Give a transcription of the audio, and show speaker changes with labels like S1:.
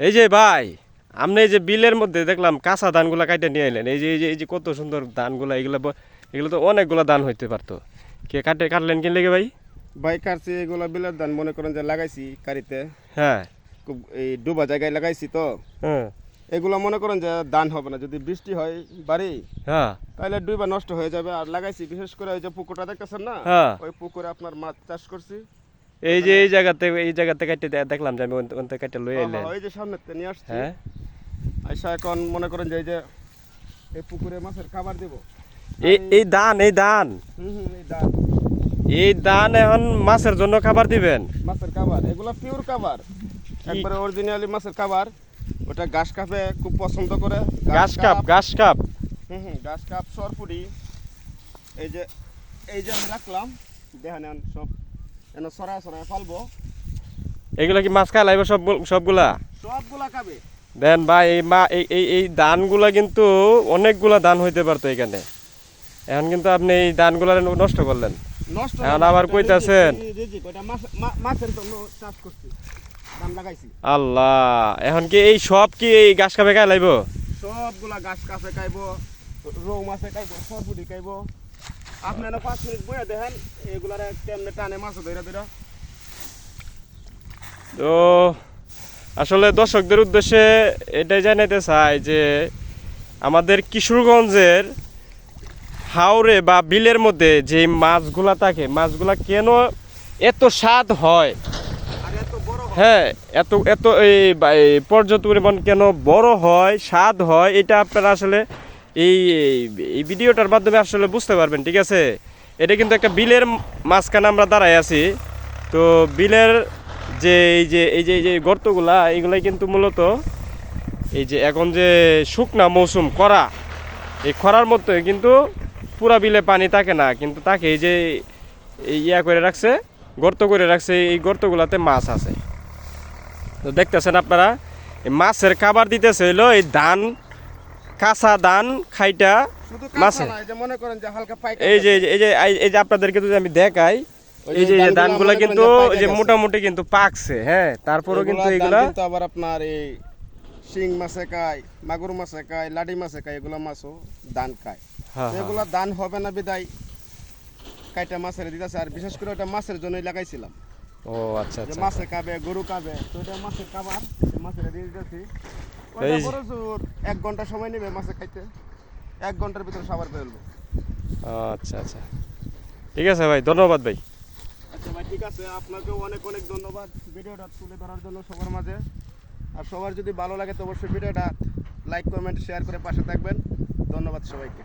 S1: এই যে ভাই, আপনি এই যে বিলের মধ্যে দেখলাম কাঁচা ধানগুলা কাটে নিয়ে এলেন, এই যে কত সুন্দর ধানগুলা, এগুলো তো অনেকগুলো ধান হইতে পারতো। কাটলেন কি লেগে ভাই?
S2: ভাই কাটছি এগুলা বিলের ধান, মনে করেন যে লাগাইছি কারিতে,
S1: হ্যাঁ,
S2: খুব এই ডুবা জায়গায় লাগাইছি তো।
S1: হ্যাঁ,
S2: এগুলা মনে করেন যে ধান হবে না, যদি বৃষ্টি হয় বাড়ি
S1: হ্যাঁ,
S2: তাহলে ডুবা নষ্ট হয়ে যাবে। আর লাগাইছি বিশেষ করে ওই যে পুকুরটা দেখতেছেন না,
S1: হ্যাঁ।
S2: ওই পুকুরে আপনার মাছ চাষ করছি।
S1: এই জায়গাতে কাটতে দেখলাম যে আমি ওনতে কাটতে লই আইলেন।
S2: ওই যে সামনে নিয়ে আসছি।
S1: হ্যাঁ,
S2: আইসা এখন মনে করেন যে এই পুকুরে মাছের খাবার দেব।
S1: এই ধান
S2: এই ধান
S1: এই ধান এখন মাছের জন্য খাবার দিবেন?
S2: মাছের খাবার, এগুলা পিওর খাবার, একবারে অরিজিনালি মাছের খাবার। ওটা ঘাস কাপে খুব পছন্দ করে।
S1: ঘাস কাপ
S2: ঘাস কাপ সরপুরি। এই যে আমি রাখলাম, দেখেন সব এনে সরায় ফালবো।
S1: এগুলা কি মাছ খায় লাইব সবগুলা
S2: খাবে।
S1: দেন ভাই, এই ধানগুলা কিন্তু অনেকগুলা ধান হইতে পারতো এখানে। এখন কিন্তু আপনি এই ধানগুলা নষ্ট করলেন। এখন আবার কইতাছেন
S2: মাছের জন্য চাষ করছি, ধান লাগাইছি।
S1: আল্লাহ, এখন কি এই সব কি এই ঘাস কাপে খায় লাইব?
S2: সবগুলা ঘাস কাপে খাইবো, রৌ মাছে খাইবো, সরপুরি খাইবো। আপনারা 5 মিনিট বইয়া দেখেন এগুলার কেমনে টানে মাছ ধরে।
S1: তো আসলে দর্শকদের উদ্দেশ্যে এটাই জানাইতে চাই যে আমাদের কিশোরগঞ্জের হাওরে বা বিলের মধ্যে যে মাছগুলা থাকে, মাছগুলা কেন এত স্বাদ হয়, হ্যাঁ, এত এত পর্যাপ্ত পরিমাণ কেন বড় হয়, স্বাদ হয়, এটা আপনারা আসলে এই এই ভিডিওটার মাধ্যমে আসলে বুঝতে পারবেন। ঠিক আছে, এটা কিন্তু একটা বিলের মাঝখানে আমরা দাঁড়াই আছি। তো বিলের এই যে গর্তগুলা, এইগুলাই কিন্তু মূলত এই যে এখন যে শুকনা মৌসুম খরা, এই খরার মধ্যে কিন্তু পুরা বিলে পানি থাকে না, কিন্তু তাকে এই যে ইয়া করে রাখছে, গর্ত করে রাখছে, এই গর্তগুলাতে মাছ আছে। তো দেখতেছেন আপনারা, এই মাছের খাবার দিতেছে হইলো এই ধান, কাঁচা ধান খাইটা মাছে। এই যে আপনাদেরকে যদি আমি দেখাই, এই যে ধানগুলা কিন্তু এই যে মোটামুটি কিন্তু পাকছে, হ্যাঁ, তারপরেও কিন্তু এগুলা
S2: আবার আপনার এই শিং মাছে খায়, মাগুর মাছে খায়, লাডি মাছে খায়, এগুলা মাছও ধান খায়। এগুলা ধান হবে না বিদায় কাইটা মাছের দিতেছে। আর বিশেষ করে ওটা মাছের জন্যই লাগাইছিলাম।
S1: ও আচ্ছা আচ্ছা,
S2: মাছে খাবে, গরু খাবে, তো এটা মাছের খাবার, মাছের দিয়ে দিতেছি। 1 ঘন্টা সময় নেবে মাছে খাইতে, 1 ঘন্টার ভিতরে খাবার ফেলবো।
S1: আচ্ছা আচ্ছা, ঠিক আছে ভাই, ধন্যবাদ ভাই।
S2: আচ্ছা ভাই, ঠিক আছে, আপনাকেও অনেক অনেক ধন্যবাদ ভিডিওটা তুলে ধরার জন্য সবার মাঝে। আর সবার যদি ভালো লাগে তো অবশ্যই ভিডিওটা লাইক, কমেন্ট, শেয়ার করে পাশে থাকবেন। ধন্যবাদ সবাইকে।